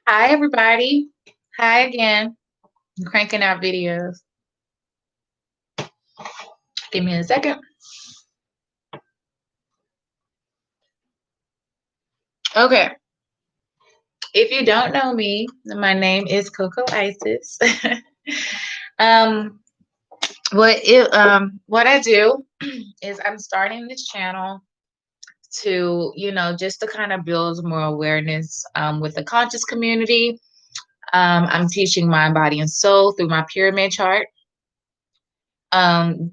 Hi, everybody. Hi again. I'm cranking out videos. Give me a second. Okay. If you don't know me, my name is Coco Isis. um, what I do is I'm starting this channel to, just to kind of build more awareness with the conscious community. I'm teaching mind, body, and soul through my pyramid chart.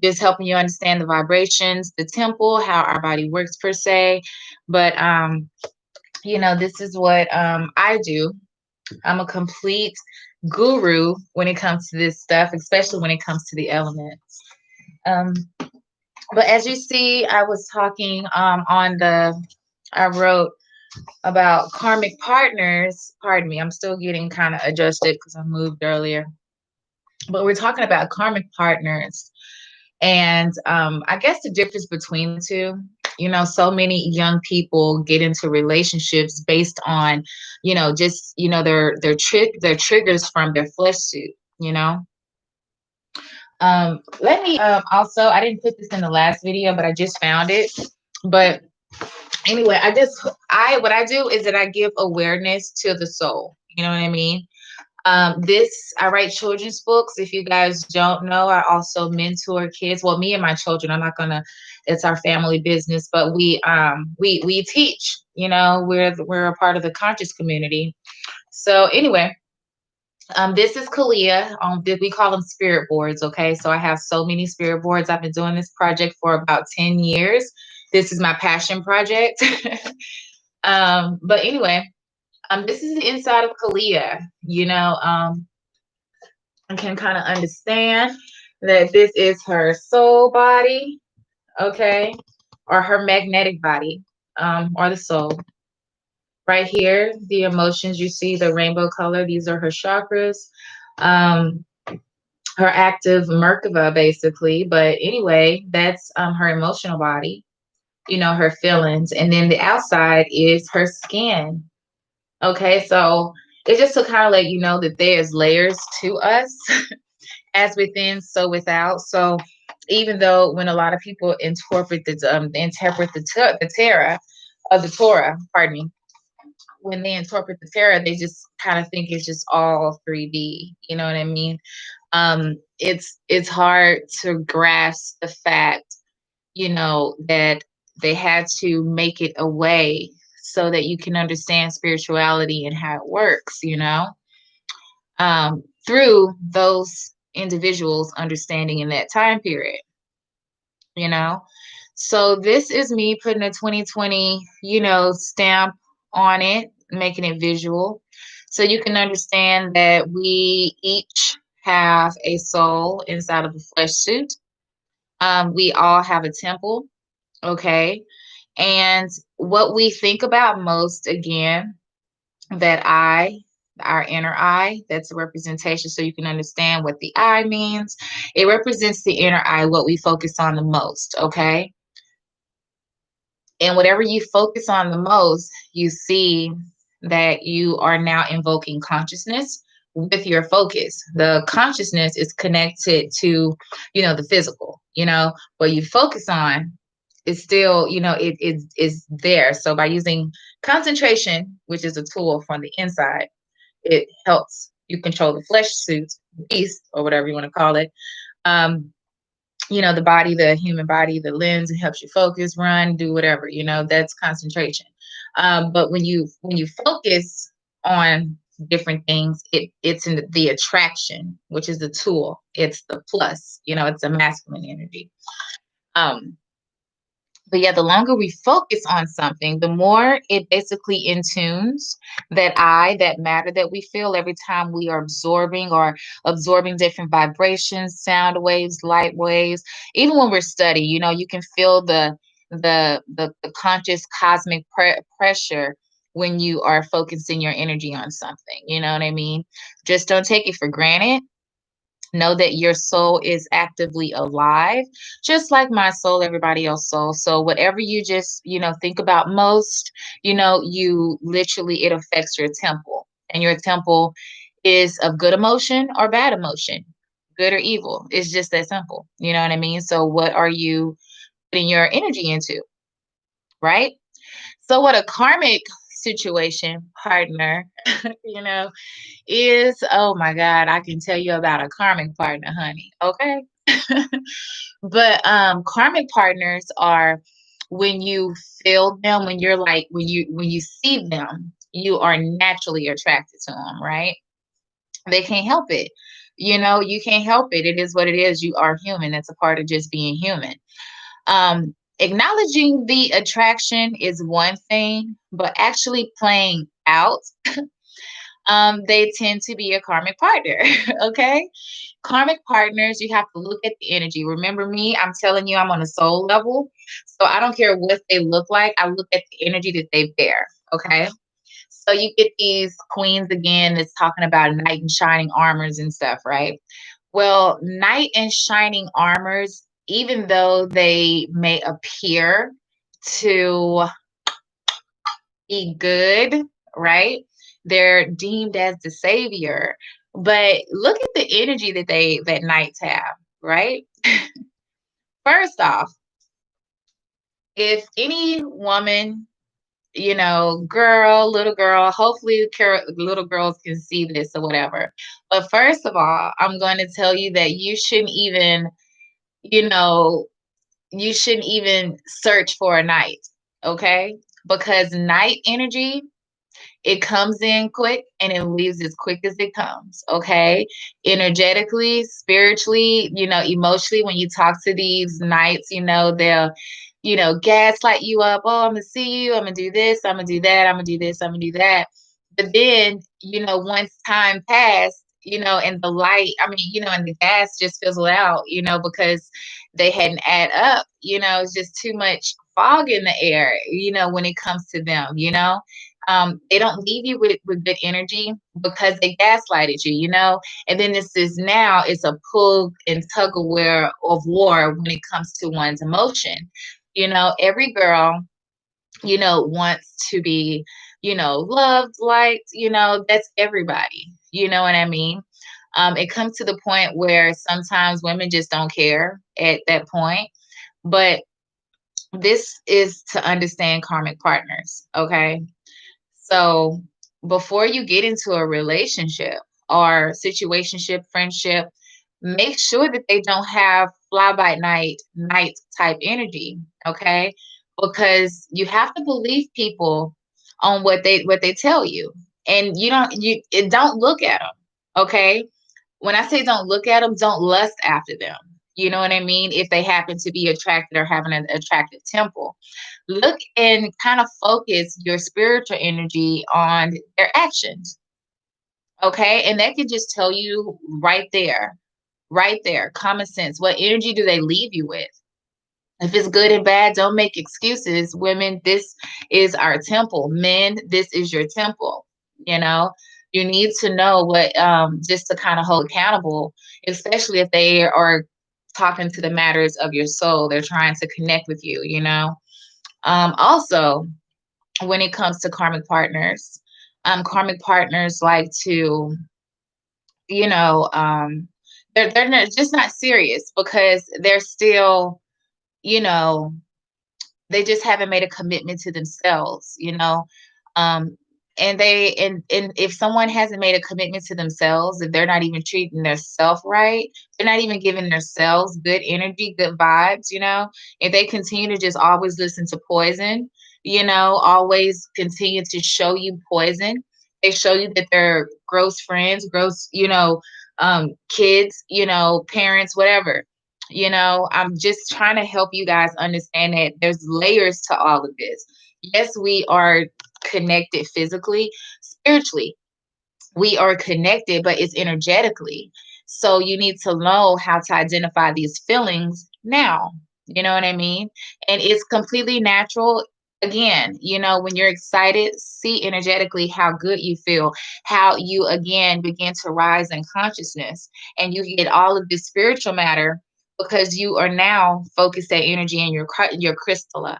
Just helping you understand the vibrations, the temple, how our body works per se. But this is what I do. I'm a complete guru when it comes to this stuff, especially when it comes to the elements. Um, but as you see, I was talking I wrote about karmic partners. Pardon me, I'm still getting kind of adjusted because I moved earlier. But we're talking about karmic partners. And I guess the difference between the two, so many young people get into relationships based on, just their triggers from their flesh suit, you know. Let me also, I didn't put this in the last video, but I just found it. But anyway, what I do is that I give awareness to the soul. You know what I mean? I write children's books. If you guys don't know, I also mentor kids. Well, me and my children, it's our family business, but we teach, we're a part of the conscious community. So anyway, this is Kalia. We call them spirit boards. Okay. So I have so many spirit boards. I've been doing this project for about 10 years. This is my passion project. But anyway, this is the inside of Kalia, I can kind of understand that this is her soul body, okay, or her magnetic body, or the soul. Right here, the emotions you see, the rainbow color, these are her chakras, um, her active Merkaba, basically. But anyway, that's her emotional body, her feelings. And then the outside is her skin. Okay, so it's just to kind of let you know that there's layers to us. As within, so without. So even though when a lot of people interpret the Torah, pardon me, when they interpret the Torah, they just kind of think it's just all 3D. You know what I mean? It's hard to grasp the fact, that they had to make it a way so that you can understand spirituality and how it works, through those individuals understanding in that time period, you know. So this is me putting a 2020, stamp on it, making it visual. So you can understand that we each have a soul inside of a flesh suit. We all have a temple, okay? And what we think about most, again, that our inner eye, that's a representation so you can understand what the eye means. It represents the inner eye, what we focus on the most, okay? And whatever you focus on the most, you see that you are now invoking consciousness with your focus. The consciousness is connected to, the physical, what you focus on is still, it is there. So by using concentration, which is a tool from the inside, it helps you control the flesh suit, beast, or whatever you want to call it. Um, the body, the human body, the lens, it helps you focus, run, do whatever, that's concentration. But when you focus on different things, it's in the attraction, which is the tool. It's the plus, it's a masculine energy. Um, but yeah, the longer we focus on something, the more it basically intunes that matter that we feel every time we are absorbing different vibrations, sound waves, light waves. Even when we're studying, you can feel the conscious cosmic pressure when you are focusing your energy on something. You know what I mean? Just don't take it for granted. Know that your soul is actively alive, just like my soul, everybody else's soul. So whatever you just, think about most, you literally, it affects your temple. And your temple is of good emotion or bad emotion, good or evil. It's just that simple. You know what I mean? So what are you putting your energy into, right? So what a karmic situation partner, you know, is, oh my God, I can tell you about a karmic partner, honey. Okay. But karmic partners are when you feel them, when you're like when you see them, you are naturally attracted to them, right? They can't help it. You know, you can't help it. It is what it is. You are human. That's a part of just being human. Acknowledging the attraction is one thing, but actually playing out, they tend to be a karmic partner. Okay. Karmic partners, you have to look at the energy. Remember me, I'm telling you, I'm on a soul level. So I don't care what they look like. I look at the energy that they bear. Okay. So you get these queens again that's talking about knight in shining armors and stuff, right? Well, knight in shining armors, even though they may appear to be good, right? They're deemed as the savior. But look at the energy that knights have, right? First off, if any woman, you know, girl, little girl, hopefully little girls can see this or whatever. But first of all, I'm going to tell you that you shouldn't even, you know, you shouldn't even search for a knight, okay? Because night energy, it comes in quick and it leaves as quick as it comes, okay? Energetically, spiritually, you know, emotionally, when you talk to these knights, you know, they'll, you know, gaslight you up. Oh, I'm gonna see you, I'm gonna do this, I'm gonna do that, I'm gonna do this, I'm gonna do that. But then, you know, once time passed, you know, and the light, I mean, you know, and the gas just fizzled out, you know, because they hadn't add up, you know, it's just too much fog in the air, you know, when it comes to them, you know. They don't leave you with good energy because they gaslighted you, you know. And then this is now it's a pull and tug of war when it comes to one's emotion. You know, every girl, you know, wants to be, you know, loved, liked, you know, that's everybody. You know what I mean? It comes to the point where sometimes women just don't care at that point. But this is to understand karmic partners, okay? So before you get into a relationship or situationship, friendship, make sure that they don't have fly by night type energy. Okay. Because you have to believe people on what they tell you. And don't look at them. Okay. When I say don't look at them, don't lust after them. You know what I mean? If they happen to be attracted or having an attractive temple, look and kind of focus your spiritual energy on their actions. Okay. And that can just tell you right there, common sense. What energy do they leave you with? If it's good and bad, don't make excuses. Women, this is our temple. Men, this is your temple. You know, you need to know what, just to kind of hold accountable, especially if they are talking to the matters of your soul. They're trying to connect with you, you know. Also, when it comes to karmic partners like to, you know, they're not, just not serious because they're still, you know, they just haven't made a commitment to themselves, you know. Um, and if someone hasn't made a commitment to themselves, if they're not even treating themselves right, they're not even giving themselves good energy, good vibes, you know. If they continue to just always listen to poison, you know, always continue to show you poison. They show you that they're gross friends, gross, you know, kids, you know, parents, whatever. You know, I'm just trying to help you guys understand that there's layers to all of this. Yes, we are connected physically, spiritually. We are connected, but it's energetically. So you need to know how to identify these feelings now. You know what I mean? And it's completely natural. Again, you know, when you're excited, see energetically how good you feel, how you again begin to rise in consciousness, and you get all of this spiritual matter because you are now focused that energy in your crystalla,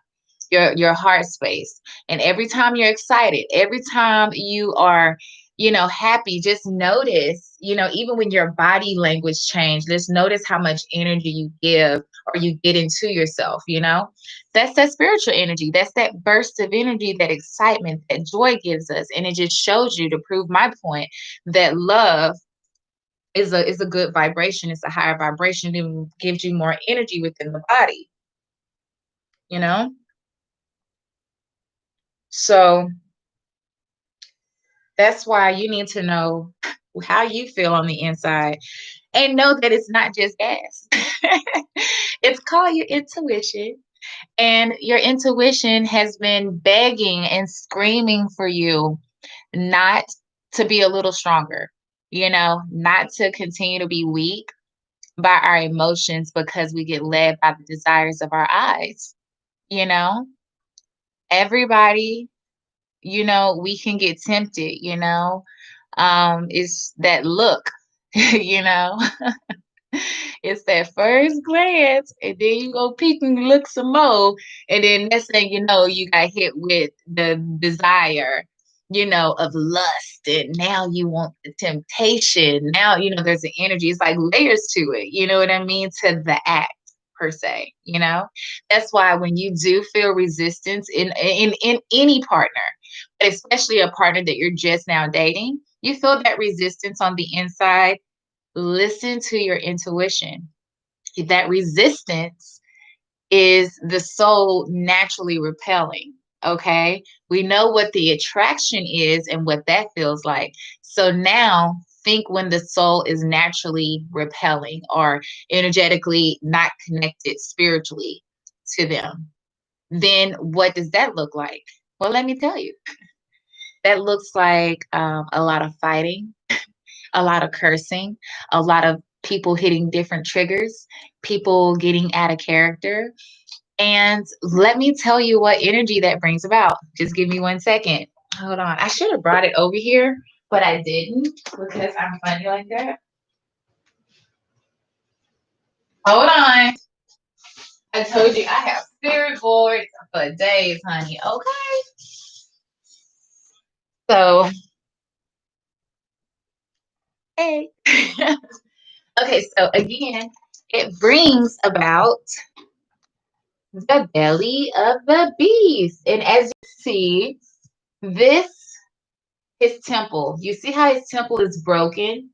your heart space. And every time you're excited, every time you are happy, just notice, even when your body language change, just notice how much energy you give or you get into yourself. That's that spiritual energy. That's that burst of energy, that excitement that joy gives us. And it just shows you, to prove my point, that love is a good vibration. It's a higher vibration. It gives you more energy within the body, you know? So that's why you need to know how you feel on the inside, and know that it's not just gas. It's called your intuition. And your intuition has been begging and screaming for you not to be a little stronger, not to continue to be weak by our emotions because we get led by the desires of our eyes. You know, everybody, we can get tempted, it's that look, you know. It's that first glance, and then you go peek and look some more, and then next thing you know, you got hit with the desire, of lust, and now you want the temptation. Now, there's an energy. It's like layers to it. You know what I mean? To the act per se. That's why when you do feel resistance in any partner, but especially a partner that you're just now dating, you feel that resistance on the inside. Listen to your intuition. That resistance is the soul naturally repelling. Okay. We know what the attraction is and what that feels like. So now think when the soul is naturally repelling or energetically not connected spiritually to them. Then what does that look like? Well, let me tell you, that looks like a lot of fighting, a lot of cursing, a lot of people hitting different triggers, people getting out of character. And let me tell you what energy that brings about. Just give me 1 second. Hold on. I should have brought it over here, but I didn't because I'm funny like that. Hold on. I told you I have spirit boards for days, honey. Okay. So, hey. Okay, so again, it brings about the belly of the beast. And as you see, this, his temple, you see how his temple is broken?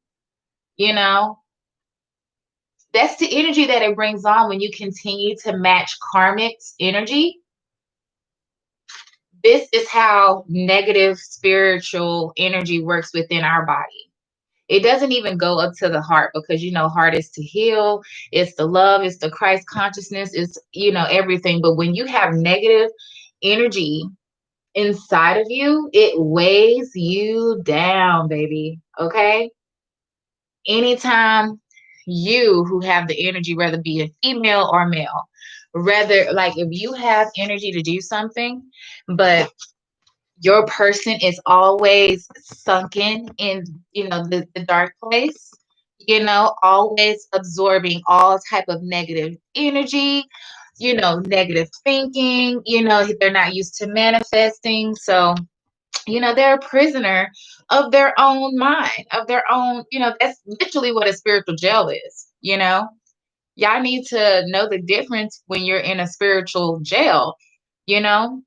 You know, that's the energy that it brings on when you continue to match Karmic's energy. This is how negative spiritual energy works within our body. It doesn't even go up to the heart because heart is to heal, it's the love, it's the Christ consciousness, it's everything. But when you have negative energy inside of you, it weighs you down, baby. Okay? Anytime you who have the energy, whether be a female or male, rather, like, if you have energy to do something, but your person is always sunken in the dark place, always absorbing all type of negative energy, negative thinking, they're not used to manifesting. So they're a prisoner of their own mind, of their own, that's literally what a spiritual jail is. Y'all need to know the difference when you're in a spiritual jail, you know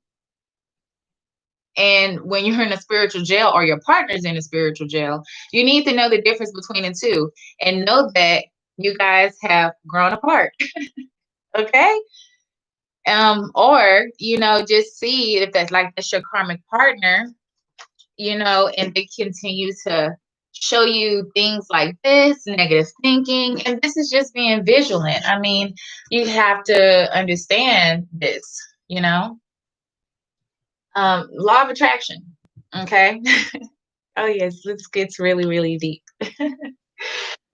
and when you're in a spiritual jail, or your partner's in a spiritual jail, you need to know the difference between the two, and know that you guys have grown apart. Okay. Or just see if that's your karmic partner, and they continue to show you things like this, negative thinking. And this is just being vigilant. I mean, you have to understand this, you know. Law of attraction. Okay. Oh, yes, this gets really, really deep.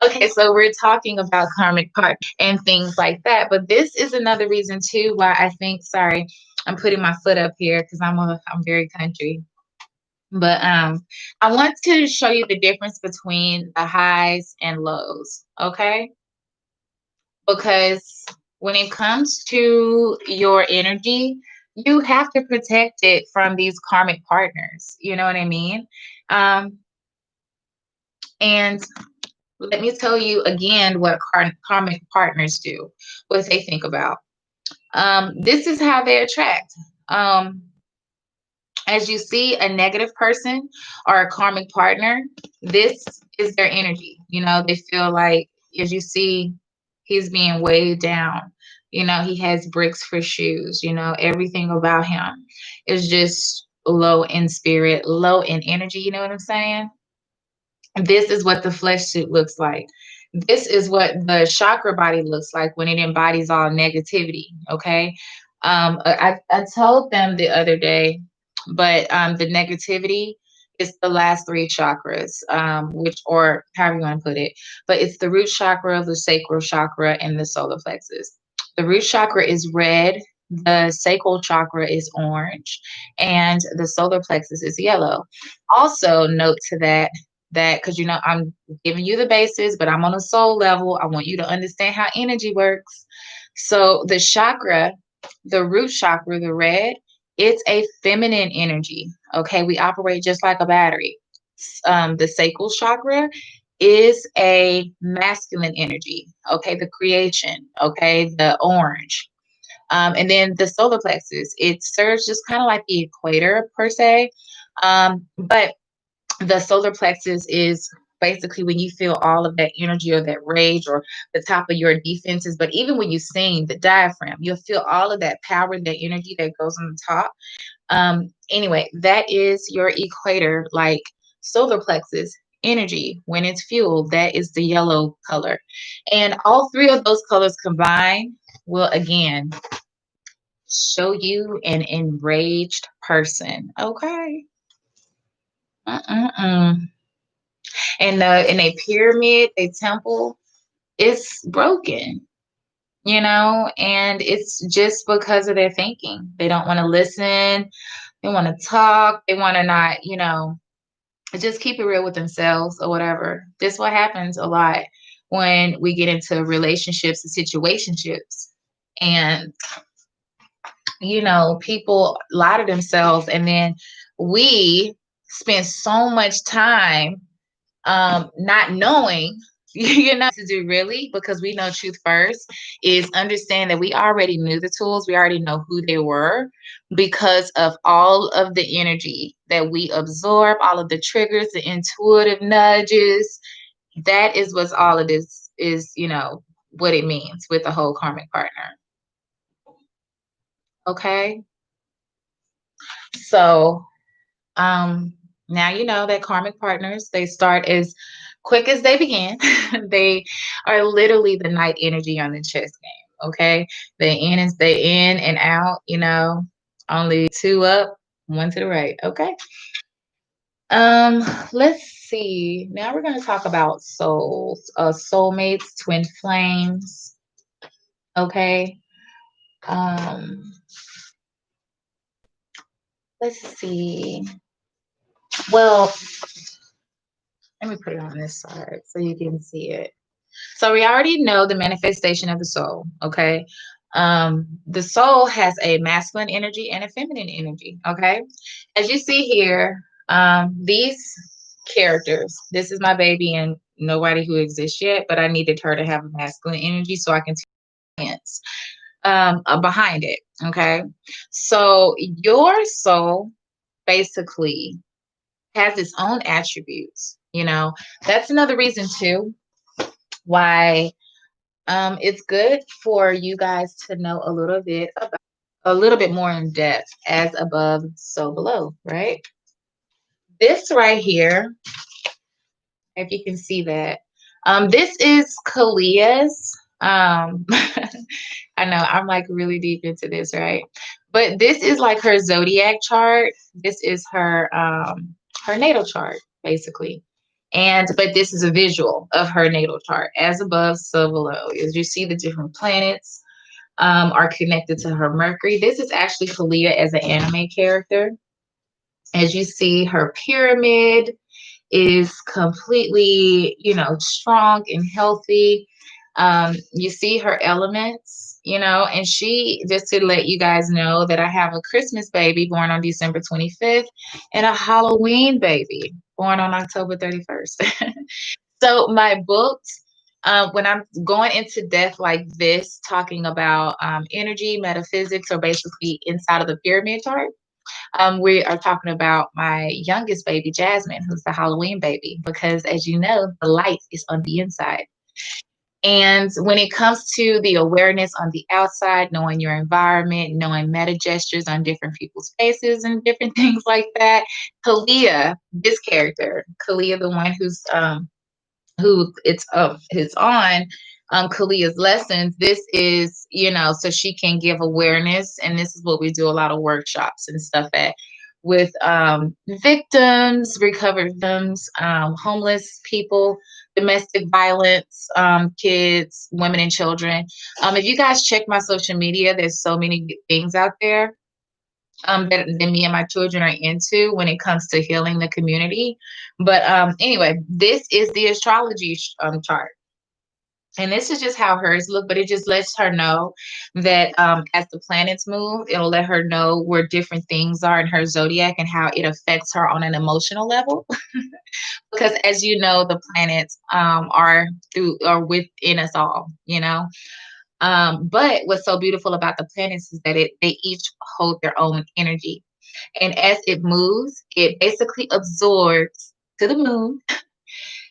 Okay, so we're talking about karmic part and things like that. But this is another reason too why I think, sorry, I'm putting my foot up here because I'm very country. But I want to show you the difference between the highs and lows, okay? Because when it comes to your energy, you have to protect it from these karmic partners. You know what I mean? And let me tell you again what karmic partners do, what they think about. This is how they attract. Um, as you see a negative person or a karmic partner, this is their energy. They feel like, as you see, he's being weighed down. He has bricks for shoes. Everything about him is just low in spirit, low in energy. You know what I'm saying? This is what the flesh suit looks like. This is what the chakra body looks like when it embodies all negativity. Okay. I told them the other day, but the negativity is the last three chakras, which, or however you want to put it, but it's the root chakra, the sacral chakra, and the solar plexus. The root chakra is red, the sacral chakra is orange, and the solar plexus is yellow. Also, note to that because I'm giving you the basis, but I'm on a soul level. I want you to understand how energy works. So the chakra, the root chakra, the red, it's a feminine energy. Okay, we operate just like a battery. The sacral chakra is a masculine energy. Okay, the creation. Okay, the orange. And then the solar plexus, it serves just kind of like the equator per se. But the solar plexus is basically when you feel all of that energy or that rage or the top of your defenses. But even when you sing, the diaphragm, you'll feel all of that power, that energy that goes on the top. Anyway, that is your equator, like solar plexus energy. When it's fueled, that is the yellow color. And all three of those colors combined will again show you an enraged person. Okay. Mm-mm-mm. And in a pyramid, a temple, is broken, and it's just because of their thinking. They don't want to listen. They want to talk. They want to not, just keep it real with themselves or whatever. This what happens a lot when we get into relationships and situationships. And, people lie to themselves. And then we spend so much time not knowing to do really, because we know truth first, is understand that we already knew the tools. We already know who they were because of all of the energy that we absorb, all of the triggers, the intuitive nudges. That is what's all of this is, what it means with the whole karmic partner. Okay. So now you know that karmic partners, they start as quick as they begin. They are literally the night energy on the chess game. Okay. They in and out, only two up, one to the right. Okay. Um, let's see. Now we're gonna talk about souls, soulmates, twin flames. Okay. Um, let's see. Well, let me put it on this side so you can see it. So we already know the manifestation of the soul, okay? The soul has a masculine energy and a feminine energy, okay? As you see here, these characters, this is my baby and nobody who exists yet, but I needed her to have a masculine energy so I can sense behind it, okay? So your soul basically has its own attributes, That's another reason too why it's good for you guys to know a little bit more in depth, as above, so below, right? This right here, if you can see that, this is Kalia's. I know I'm like really deep into this, right? But this is like her zodiac chart. This is her natal chart, basically. But this is a visual of her natal chart, as above, so below. As you see, the different planets are connected to her Mercury. This is actually Kalia as an anime character. As you see, her pyramid is completely, strong and healthy. You see her elements, and she, just to let you guys know that I have a Christmas baby born on December 25th and a Halloween baby born on October 31st. So my books, when I'm going into depth like this, talking about energy, metaphysics, or basically inside of the pyramid chart, we are talking about my youngest baby, Jasmine, who's the Halloween baby, because as you know, the light is on the inside. And when it comes to the awareness on the outside, knowing your environment, knowing meta gestures on different people's faces and different things like that, Kalia, this character, Kalia, the one who it's on Kalia's lessons. This is, so she can give awareness, and this is what we do a lot of workshops and stuff at with victims, recovered victims, homeless people, domestic violence, kids, women, and children. If you guys check my social media, there's so many things out there that me and my children are into when it comes to healing the community. But anyway, this is the astrology chart. And this is just how hers look, but it just lets her know that as the planets move, it'll let her know where different things are in her zodiac and how it affects her on an emotional level. Because as you know, the planets are within us all. But what's so beautiful about the planets is that they each hold their own energy. And as it moves, it basically absorbs to the moon.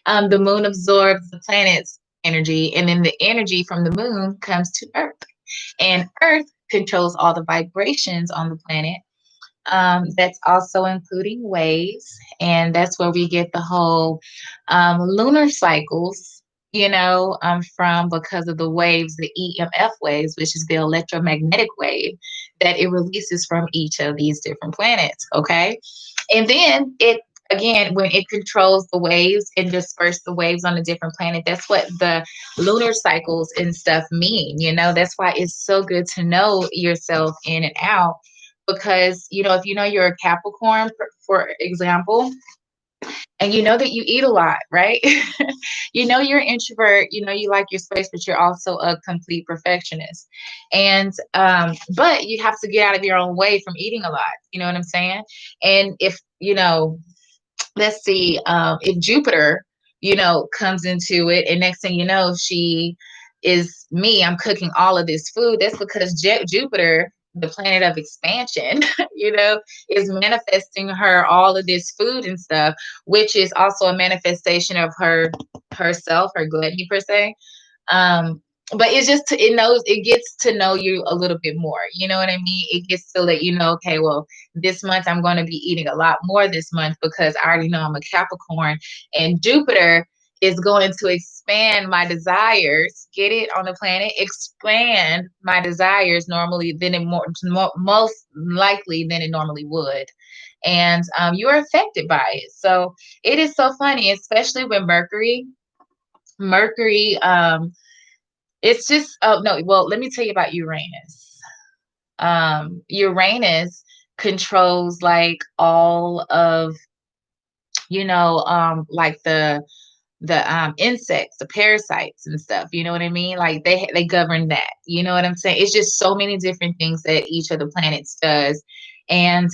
The moon absorbs the planet's energy, and then the energy from the moon comes to Earth. And Earth controls all the vibrations on the planet. That's also including waves, and that's where we get the whole lunar cycles, from because of the waves, the EMF waves, which is the electromagnetic wave that it releases from each of these different planets. Okay. And then again, when it controls the waves and disperse the waves on a different planet, that's what the lunar cycles and stuff mean. That's why it's so good to know yourself in and out, because if you know you're a Capricorn, for example, and you know that you eat a lot, right? You're an introvert, you like your space, but you're also a complete perfectionist. And but you have to get out of your own way from eating a lot, you know what I'm saying? And if let's see, if Jupiter, comes into it, and next thing you know, she is me, I'm cooking all of this food. That's because Jupiter, the planet of expansion, is manifesting her all of this food and stuff, which is also a manifestation of herself, her gluttony per se. But it's just it gets to know you a little bit more. You know what I mean? It gets to let you know, okay, well, this month I'm going to be eating a lot more this month because I already know I'm a Capricorn, and Jupiter is going to expand my desires. Get it on the planet? Expand my desires normally than it most likely than it normally would. And you are affected by it. So it is so funny, especially when Mercury, it's just, oh no, well, let me tell you about Uranus. Uranus controls like all of, like the insects, the parasites and stuff. You know what I mean? Like they govern that. You know what I'm saying? It's just so many different things that each of the planets does. And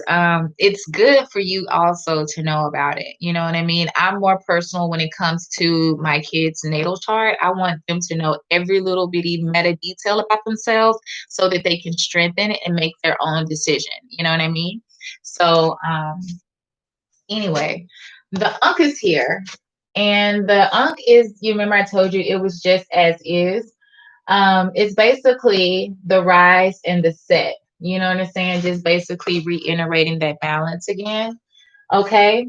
it's good for you also to know about it. You know what I mean? I'm more personal when it comes to my kids' natal chart. I want them to know every little bitty meta detail about themselves so that they can strengthen it and make their own decision. You know what I mean? So anyway, the Ankh is here. And the Ankh is, you remember I told you it was just as is. It's basically the rise and the set. You know what I'm saying? Just basically reiterating that balance again. Okay.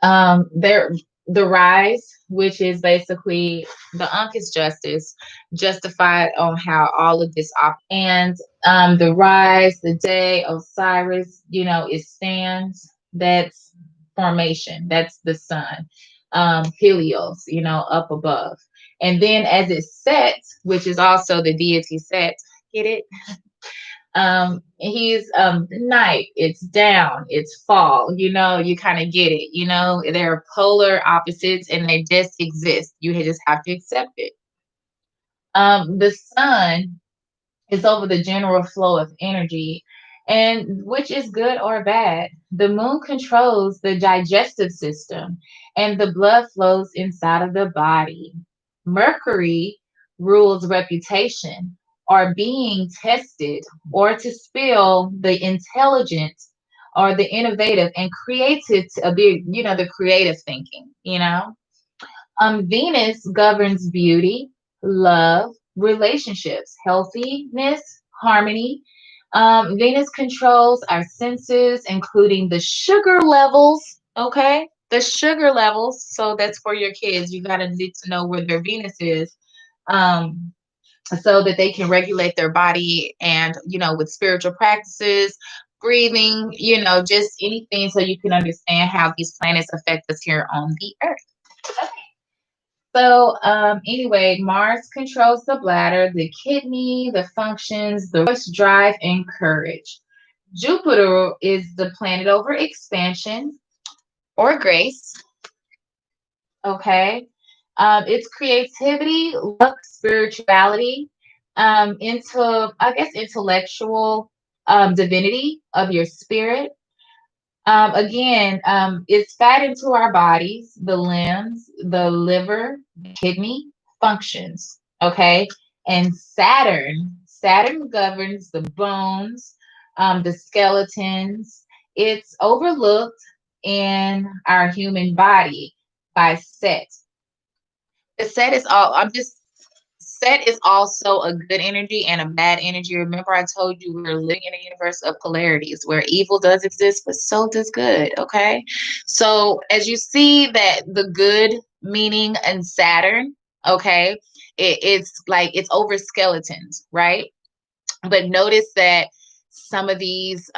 There the rise, which is basically the Ankh is justice, justified on how all of this and the rise, the day, Osiris, it stands. That's formation. That's the sun. Helios, up above. And then as it sets, which is also the deity set, get it? He's night, it's down, it's fall, you kind of get it. They're polar opposites and they just exist. You just have to accept it. The sun is over the general flow of energy, and which is good or bad. The moon controls the digestive system and the blood flows inside of the body. Mercury rules reputation or being tested or to spill the intelligent or the innovative and creative, a big, the creative thinking, Venus governs beauty, love, relationships, healthiness, harmony. Venus controls our senses, including the sugar levels. Okay, the sugar levels. So that's for your kids. You gotta need to know where their Venus is, um, so that they can regulate their body and with spiritual practices, breathing, just anything, so you can understand how these planets affect us here on the Earth. So, anyway, Mars controls the bladder, the kidney, the functions, the voice, drive, and courage. Jupiter is the planet over expansion or grace. Okay. It's creativity, luck, spirituality, I guess, intellectual divinity of your spirit. Again, it's fat into our bodies, the limbs, the liver, the kidney functions. Okay. And Saturn governs the bones, the skeletons. It's overlooked in our human body by Set. The Set is all, I'm just Set is also a good energy and a bad energy. Remember, I told you we're living in a universe of polarities where evil does exist, but so does good. Okay. So as you see that the good meaning in Saturn, okay, it's like it's over skeletons, right? But notice that some of these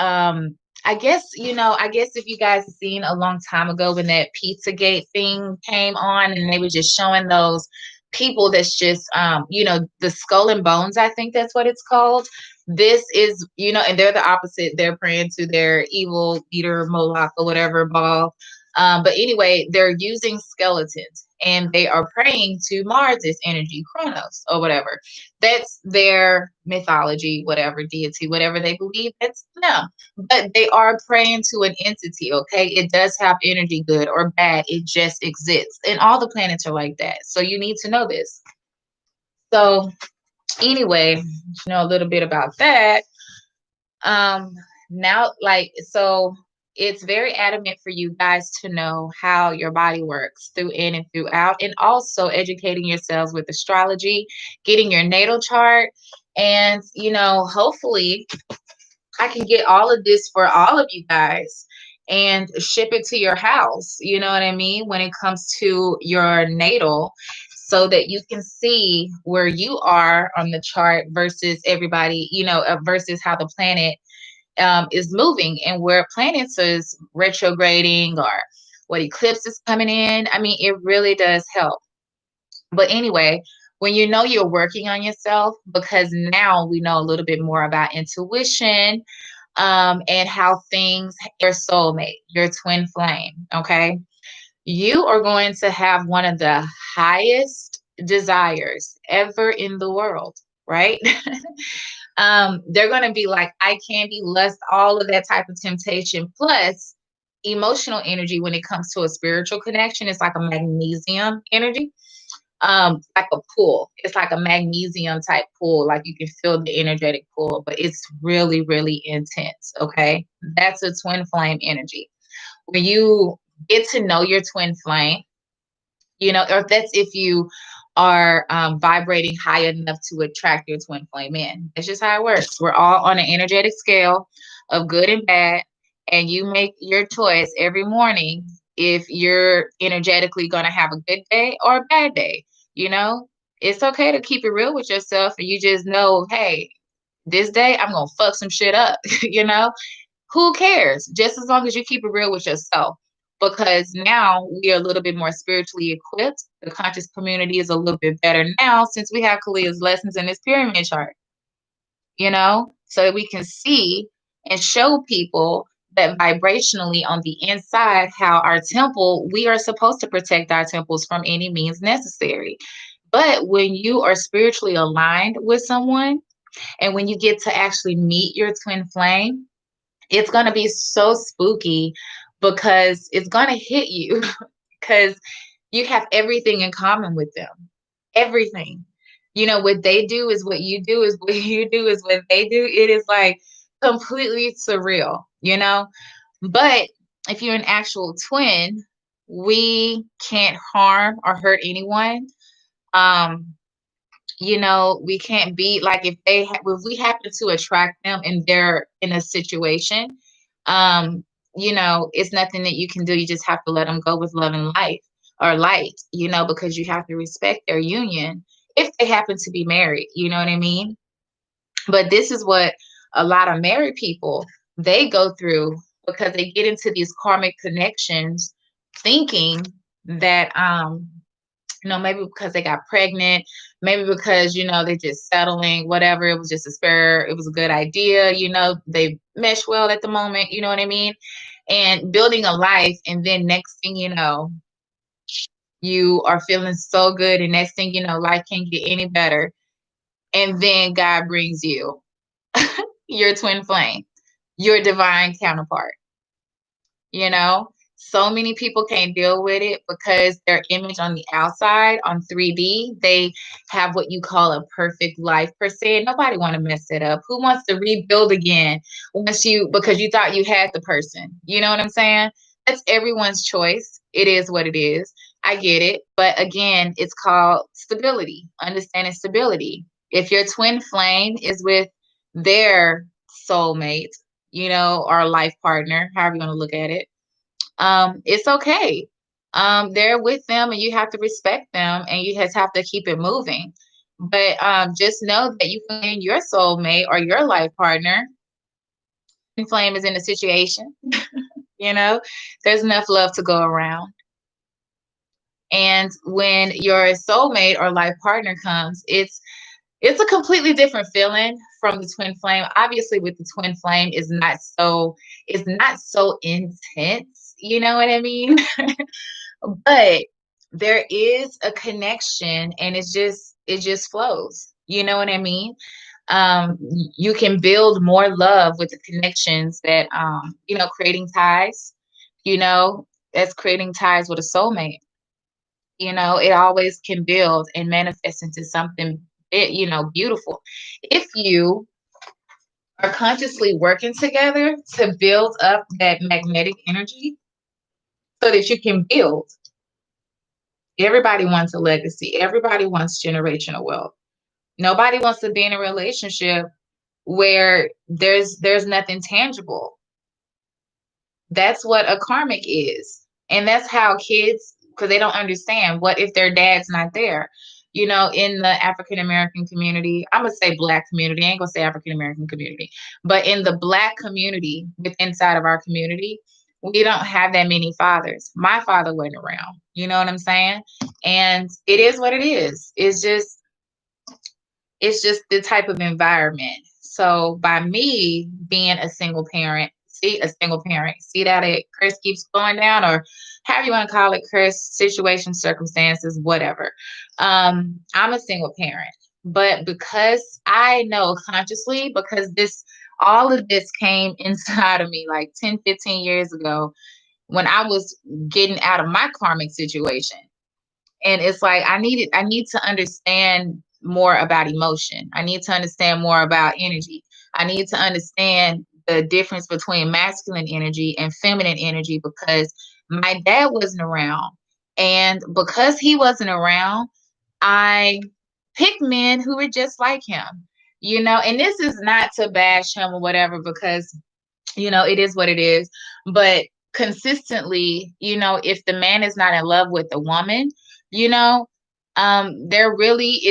I guess if you guys have seen a long time ago when that Pizzagate thing came on and they were just showing those people that's just the skull and bones, I think that's what it's called. This is, and they're the opposite. They're praying to their evil leader Moloch or whatever ball. But anyway, they're using skeletons and they are praying to Mars's energy, Kronos or whatever. That's their mythology, whatever deity, whatever they believe. That's no, but they are praying to an entity. Okay, it does have energy, good or bad. It just exists, and all the planets are like that. So you need to know this. So anyway, a little bit about that. Now, so it's very adamant for you guys to know how your body works through in and throughout, and also educating yourselves with astrology, getting your natal chart, and hopefully I can get all of this for all of you guys and ship it to your house. You know what I mean? When it comes to your natal, so that you can see where you are on the chart versus everybody, versus how the planet is moving and where planets is retrograding or what eclipse is coming in. I mean, it really does help. But anyway, when you're working on yourself, because now we know a little bit more about intuition, and how things, your soulmate, your twin flame, okay? You are going to have one of the highest desires ever in the world, right? They're going to be like eye candy, lust, all of that type of temptation, plus emotional energy when it comes to a spiritual connection. It's like a magnesium energy, like a pull. It's like a magnesium type pull, like you can feel the energetic pull, but it's really, really intense. Okay. That's a twin flame energy. When you get to know your twin flame, or that's if you are vibrating high enough to attract your twin flame in. That's just how it works. We're all on an energetic scale of good and bad, and you make your choice every morning if you're energetically going to have a good day or a bad day. It's okay to keep it real with yourself, and you just know, hey, this day I'm going to fuck some shit up. Who cares? Just as long as you keep it real with yourself. Because now we are a little bit more spiritually equipped. The conscious community is a little bit better now since we have Kalia's lessons in this pyramid chart, so that we can see and show people that vibrationally on the inside, how our temple, we are supposed to protect our temples from any means necessary. But when you are spiritually aligned with someone, and when you get to actually meet your twin flame, It's going to be so spooky because it's going to hit you because you have everything in common with them. Everything. What they do is what you do, is what you do is what they do. It is like completely surreal, you know? But if you're an actual twin, we can't harm or hurt anyone. Um, we can't be like, if we happen to attract them and they're in a situation, um, it's nothing that you can do. You just have to let them go with love and light or light, because you have to respect their union if they happen to be married, you know what I mean? But this is what a lot of married people, they go through, because they get into these karmic connections thinking that maybe because they got pregnant, maybe because, they're just settling, whatever. It was just it was a good idea. They mesh well at the moment, you know what I mean? And building a life. And then next thing you know, you are feeling so good. And next thing you know, life can't get any better. And then God brings you your twin flame, your divine counterpart. So many people can't deal with it because their image on the outside, on 3D, they have what you call a perfect life per se. Nobody want to mess it up. Who wants to rebuild again because you thought you had the person? You know what I'm saying? That's everyone's choice. It is what it is. I get it. But again, it's called stability, understanding stability. If your twin flame is with their soulmate, or life partner, however you want to look at it, it's okay. They're with them and you have to respect them and you just have to keep it moving. But just know that you can your soulmate or your life partner, flame is in the situation, there's enough love to go around. And when your soulmate or life partner comes, it's a completely different feeling from the twin flame. Obviously, with the twin flame, it's not so intense. You know what I mean? But there is a connection, and it just flows. You know what I mean? You can build more love with the connections that creating ties. That's creating ties with a soulmate. It always can build and manifest into something beautiful. If you are consciously working together to build up that magnetic energy so that you can build. Everybody wants a legacy. Everybody wants generational wealth. Nobody wants to be in a relationship where there's nothing tangible. That's what a karmic is. And that's how kids, because they don't understand, what if their dad's not there? In the African American community, I'm going to say Black community, I ain't going to say African American community, but in the Black community, inside of our community, we don't have that many fathers. My father wasn't around. You know what I'm saying? And it is what it is. It's just the type of environment. So by me being a single parent, see that it Chris keeps going down, or however you want to call it, Chris, situation, circumstances, whatever. I'm a single parent, but because I know consciously, because all of this came inside of me like 10, 15 years ago when I was getting out of my karmic situation. And it's like I need to understand more about emotion. I need to understand more about energy. I need to understand the difference between masculine energy and feminine energy, because my dad wasn't around. And because he wasn't around, I picked men who were just like him. And this is not to bash him or whatever, because it is what it is. But consistently, if the man is not in love with the woman, it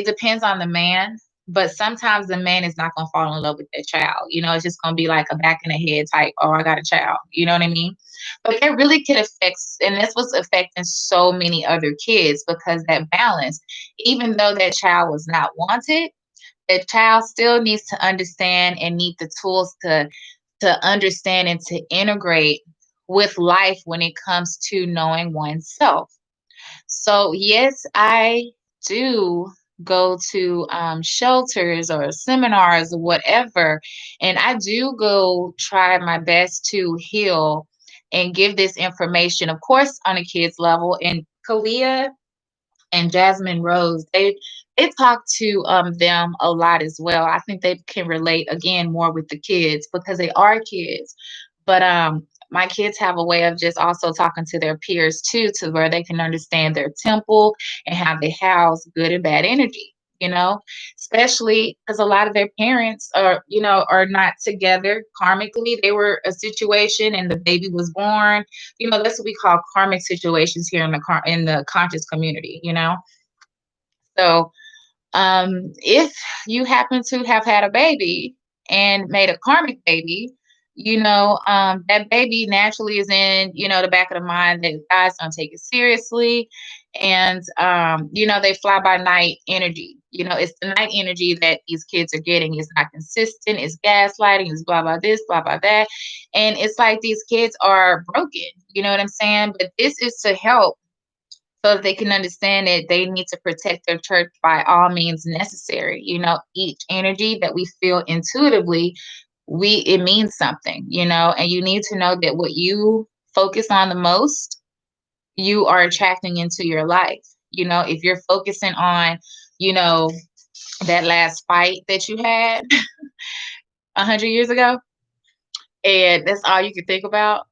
depends on the man. But sometimes the man is not going to fall in love with that child. It's just going to be like a back in the head type, oh, I got a child. You know what I mean? But that really could affect, and that's what's affecting so many other kids, because that balance, even though that child was not wanted, the child still needs to understand and need the tools to understand and to integrate with life when it comes to knowing oneself. So yes, I do go to shelters or seminars or whatever. And I do go try my best to heal and give this information, of course, on a kid's level. And Kalia and Jasmine Rose, they talk to them a lot as well. I think they can relate again more with the kids because they are kids. But my kids have a way of just also talking to their peers too, to where they can understand their temple and how they house good and bad energy. You know, especially because a lot of their parents are, are not together karmically. They were a situation, and the baby was born. That's what we call karmic situations here in the conscious community. So if you happen to have had a baby and made a karmic baby, that baby naturally is in, the back of the mind that guys don't take it seriously. And, they fly by night energy. It's the night energy that these kids are getting. It's not consistent. It's gaslighting. It's blah, blah, this, blah, blah, that. And it's like these kids are broken. You know what I'm saying? But this is to help so that they can understand that they need to protect their church by all means necessary. Each energy that we feel intuitively, it means something, and you need to know that what you focus on the most, you are attracting into your life. If you're focusing on, that last fight that you had 100 years ago, and that's all you can think about,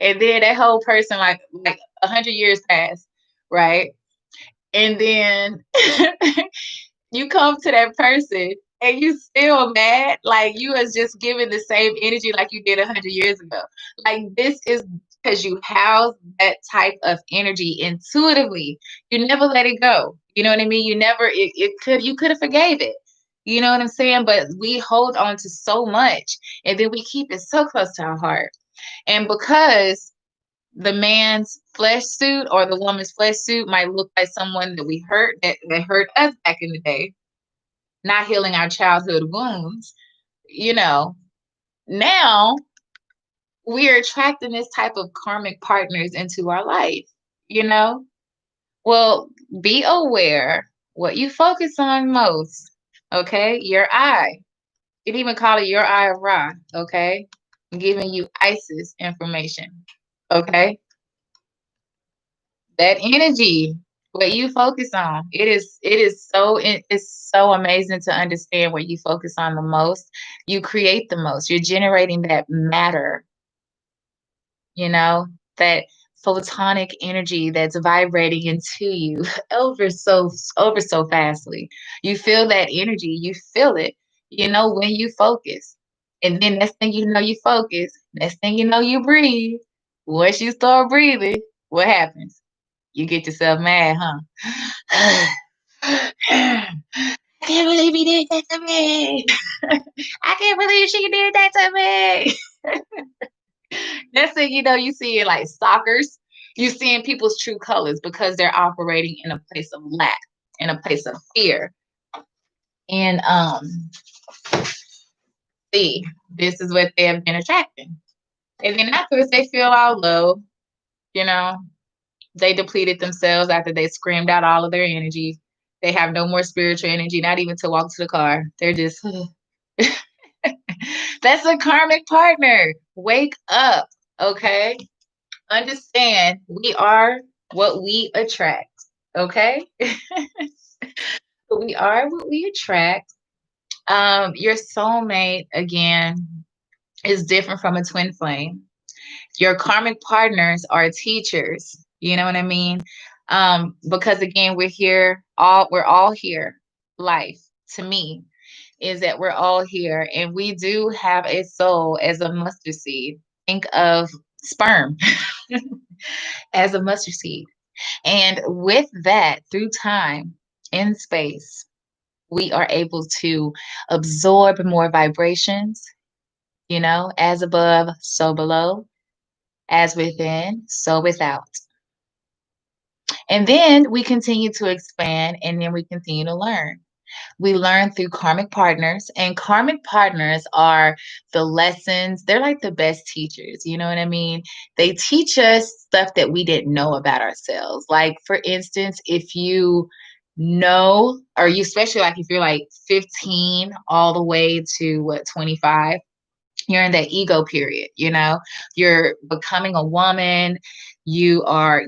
and then that whole person, like 100 years pass, right? And then you come to that person and you still mad, like you was just giving the same energy like you did 100 years ago. Like this is because you house that type of energy intuitively. You never let it go. You know what I mean? You never, you could have forgave it. You know what I'm saying? But we hold on to so much, and then we keep it so close to our heart. And because the man's flesh suit or the woman's flesh suit might look like someone that we hurt, that hurt us back in the day, not healing our childhood wounds, now we are attracting this type of karmic partners into our life, you know? Well, be aware what you focus on most, okay? Your eye. You can even call it your eye of Ra, okay? I'm giving you ISIS information, okay? That energy, what you focus on, it's so amazing to understand what you focus on the most. You create the most. You're generating that matter, that photonic energy that's vibrating into you over so fastly. You feel that energy, you feel it, when you focus. And then next thing you know, you focus. Next thing you know, you breathe. Once you start breathing, what happens? You get yourself mad, huh? I can't believe he did that to me. I can't believe she did that to me. Next thing you know, you see it like stalkers. You seeing people's true colors because they're operating in a place of lack, in a place of fear. And see, this is what they have been attracting. And then afterwards, they feel all low, you know. They depleted themselves after they screamed out all of their energy. They have no more spiritual energy, not even to walk to the car. They're just, that's a karmic partner. Wake up, okay? Understand we are what we attract, okay? We are what we attract. Your soulmate, again, is different from a twin flame. Your karmic partners are teachers. You know what I mean? Because again, we're all here. Life, to me, is that we're all here, and we do have a soul as a mustard seed. Think of sperm as a mustard seed. And with that, through time and space, we are able to absorb more vibrations, as above, so below, as within, so without. And then we continue to expand, and then we continue to learn. We learn through karmic partners, and karmic partners are the lessons. They're like the best teachers. You know what I mean? They teach us stuff that we didn't know about ourselves. Like, for instance, if you know, or you, especially like if you're like 15 all the way to what, 25, you're in that ego period, you're becoming a woman, you are,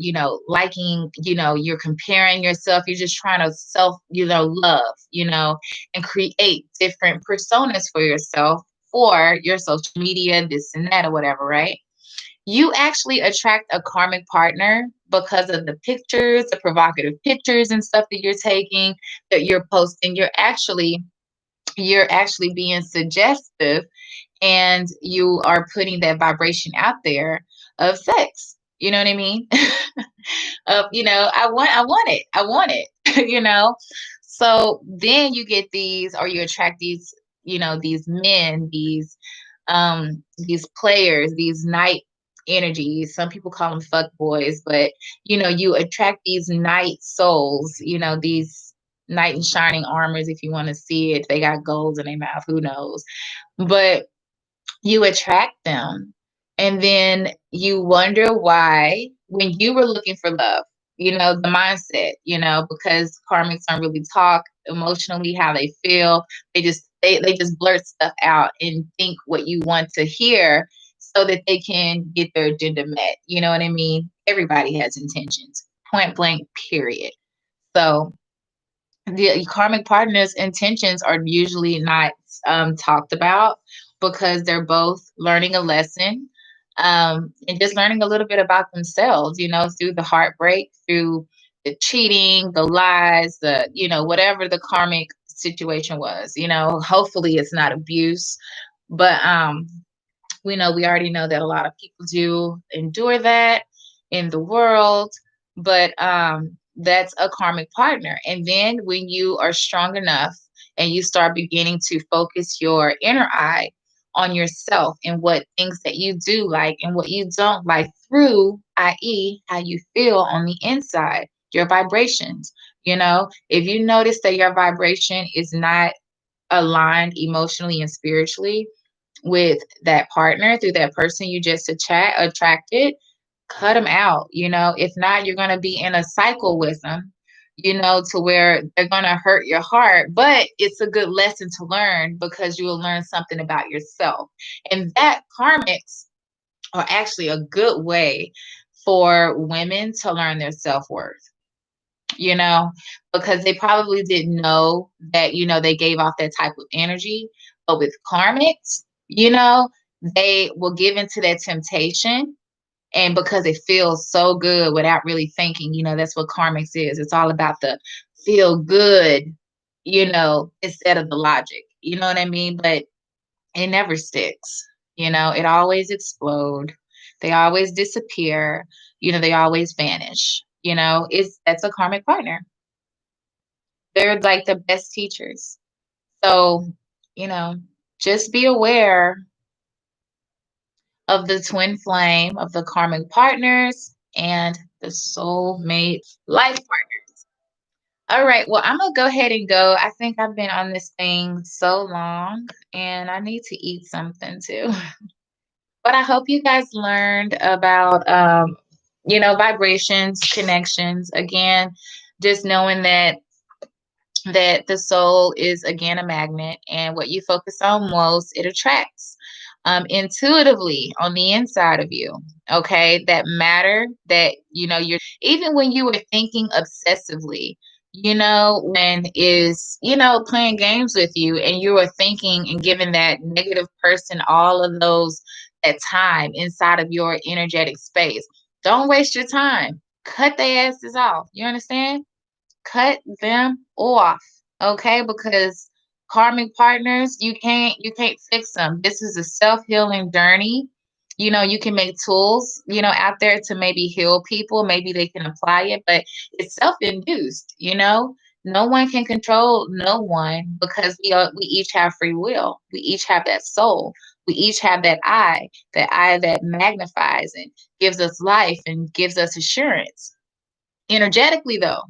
liking, you're comparing yourself, you're just trying to self, love, and create different personas for yourself for your social media, this and that, or whatever, right? You actually attract a karmic partner because of the pictures, the provocative pictures and stuff that you're taking, that you're posting. You're actually being suggestive, and you are putting that vibration out there of sex. You know what I mean? Of, I want it, So then you get these, or you attract these, these men, these players, these night energies. Some people call them fuck boys, but you attract these night souls, these knight in shining armors, if you want to see it. They got gold in their mouth, who knows? But you attract them. And then you wonder why, when you were looking for love, the mindset, because karmics don't really talk emotionally how they feel. They just blurt stuff out and think what you want to hear so that they can get their agenda met. You know what I mean? Everybody has intentions, point blank, period. So the karmic partner's intentions are usually not talked about, because they're both learning a lesson, and just learning a little bit about themselves, through the heartbreak, through the cheating, the lies, whatever the karmic situation was. Hopefully it's not abuse, but we already know that a lot of people do endure that in the world, but that's a karmic partner. And then when you are strong enough and you start beginning to focus your inner eye on yourself and what things that you do like and what you don't like, through, i.e., how you feel on the inside, your vibrations. If you notice that your vibration is not aligned emotionally and spiritually with that partner, through that person you just attracted, cut them out. If not, you're going to be in a cycle with them, to where they're going to hurt your heart. But it's a good lesson to learn, because you will learn something about yourself. And that karmics are actually a good way for women to learn their self-worth, you know, because they probably didn't know that, they gave off that type of energy. But with karmics, they will give into that temptation. And because it feels so good without really thinking, that's what karmics is. It's all about the feel good, instead of the logic. You know what I mean? But it never sticks. It always explode. They always disappear. They always vanish. That's a karmic partner. They're like the best teachers. So, you know, just be aware of the twin flame of the karmic partners and the soulmate life partners. All right. Well, I'm going to go ahead and go. I think I've been on this thing so long, and I need to eat something too. But I hope you guys learned about, vibrations, connections. Again, just knowing that the soul is, again, a magnet, and what you focus on most, it attracts, intuitively on the inside of you. Okay, that matter, that you're, even when you were thinking obsessively, when is, playing games with you, and you are thinking and giving that negative person all of those, that time inside of your energetic space. Don't waste your time. Cut their asses off. You understand? Cut them off. Okay, because karmic partners, you can't fix them. This is a self-healing journey. You can make tools, out there to maybe heal people. Maybe they can apply it, but it's self-induced. No one can control no one, because we each have free will. We each have that soul. We each have that eye that magnifies and gives us life and gives us assurance energetically, though.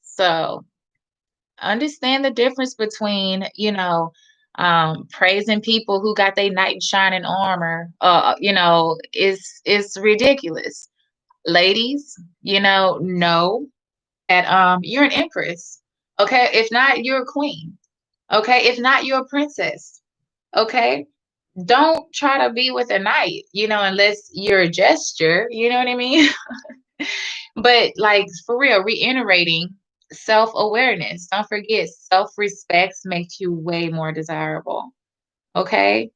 So understand the difference between, praising people who got their knight in shining armor, is ridiculous. Ladies, no. that you're an empress. Okay. If not, you're a queen. Okay. If not, you're a princess. Okay. Don't try to be with a knight, unless you're a gesture, you know what I mean? But like for real, reiterating self-awareness. Don't forget, self-respect makes you way more desirable. Okay.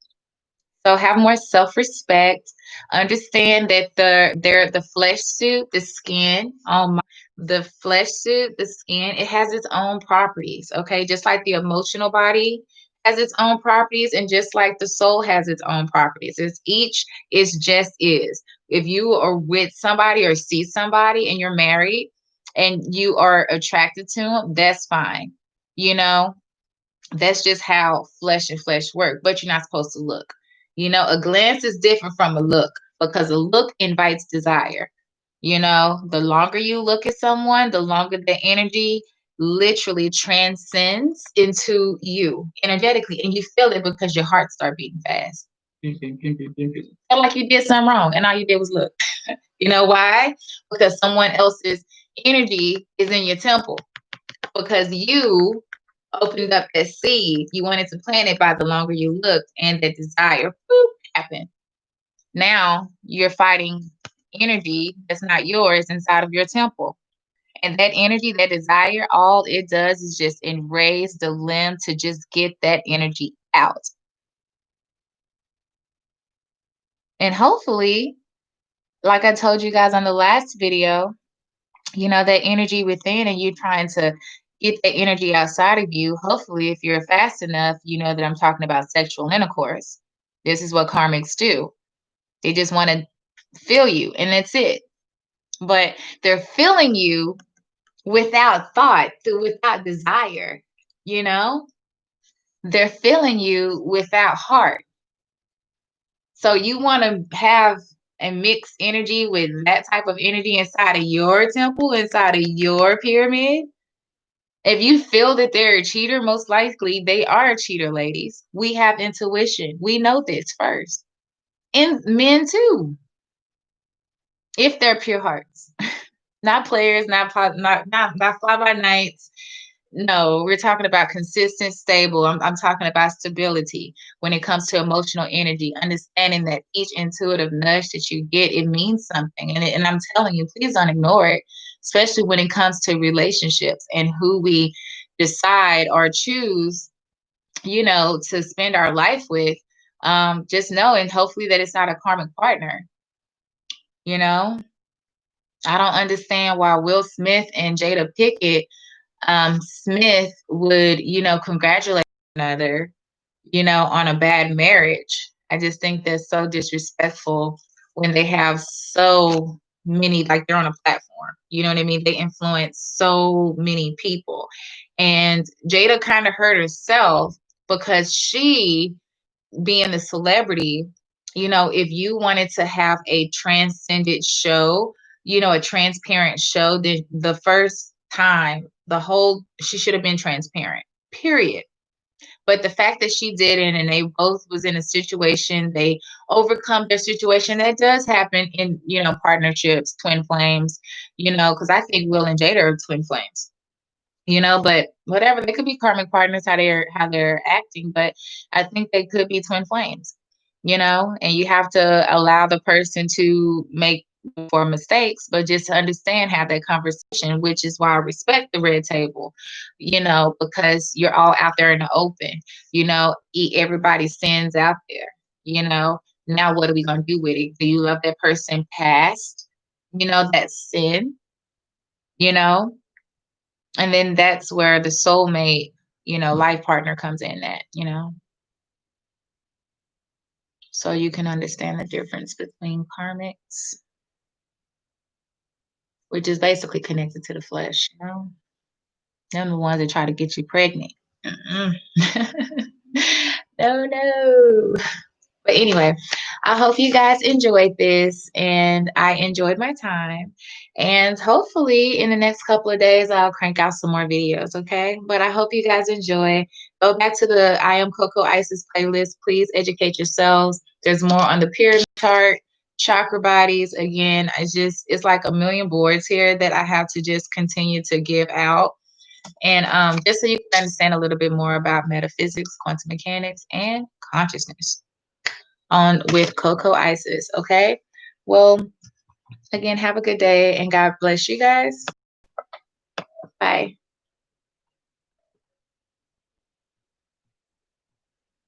So have more self-respect. Understand that the flesh suit, the skin, the flesh suit, the skin, it has its own properties. Okay. Just like the emotional body has its own properties, and just like the soul has its own properties. It's each is just is. If you are with somebody or see somebody and you're married and you are attracted to them, that's fine. You know, that's just how flesh and flesh work, but you're not supposed to look. A glance is different from a look, because a look invites desire. The longer you look at someone, the longer the energy literally transcends into you energetically, and you feel it because your heart start beating fast. Felt like you did something wrong, and all you did was look. You know why? Because someone else's energy is in your temple, because you opened up that seed. You wanted to plant it. By the longer you looked, and the desire happened. Now you're fighting energy that's not yours inside of your temple. And that energy, that desire, all it does is just enrage the limb to just get that energy out. And hopefully, like I told you guys on the last video, that energy within, and you trying to get that energy outside of you. Hopefully, if you're fast enough, you know that I'm talking about sexual intercourse. This is what karmics do. They just want to feel you, and that's it. But they're feeling you without thought, without desire, you know? They're feeling you without heart. So you want to have a mixed energy with that type of energy inside of your temple, inside of your pyramid. If you feel that they're a cheater, most likely they are a cheater, ladies. We have intuition. We know this first. And men too, if they're pure hearts. Not players, not fly by nights. No, we're talking about consistent, stable. I'm talking about stability when it comes to emotional energy, understanding that each intuitive nudge that you get, it means something. And I'm telling you, please don't ignore it, especially when it comes to relationships and who we decide or choose, to spend our life with. Just know, and hopefully that it's not a karmic partner, you know? I don't understand why Will Smith and Jada Pickett Smith would, congratulate one another, on a bad marriage. I just think that's so disrespectful when they have so many, like they're on a platform. You know what I mean? They influence so many people. And Jada kind of hurt herself because she, being the celebrity, if you wanted to have a transcendent show, a transparent show, then the first time, she should have been transparent, period. But the fact that she didn't, and they both was in a situation, they overcome their situation. That does happen in, partnerships, twin flames, because I think Will and Jada are twin flames. But whatever, they could be karmic partners, how they're acting, but I think they could be twin flames, and you have to allow the person to make for mistakes, but just to understand, have that conversation, which is why I respect the red table, because you're all out there in the open, everybody's sins out there, now what are we going to do with it? Do you love that person past, that sin, you know? And then that's where the soulmate, life partner comes in so you can understand the difference between karmics, which is basically connected to the flesh, Them the ones that try to get you pregnant. No. But anyway, I hope you guys enjoyed this, and I enjoyed my time. And hopefully in the next couple of days, I'll crank out some more videos, okay? But I hope you guys enjoy. Go back to the I Am Coco Isis playlist. Please educate yourselves. There's more on the pyramid chart. chakra bodies. Again, it's like a million boards here that I have to just continue to give out. And just so you can understand a little bit more about metaphysics, quantum mechanics, and consciousness on with Coco Isis. Okay. Well, again, have a good day and God bless you guys. Bye.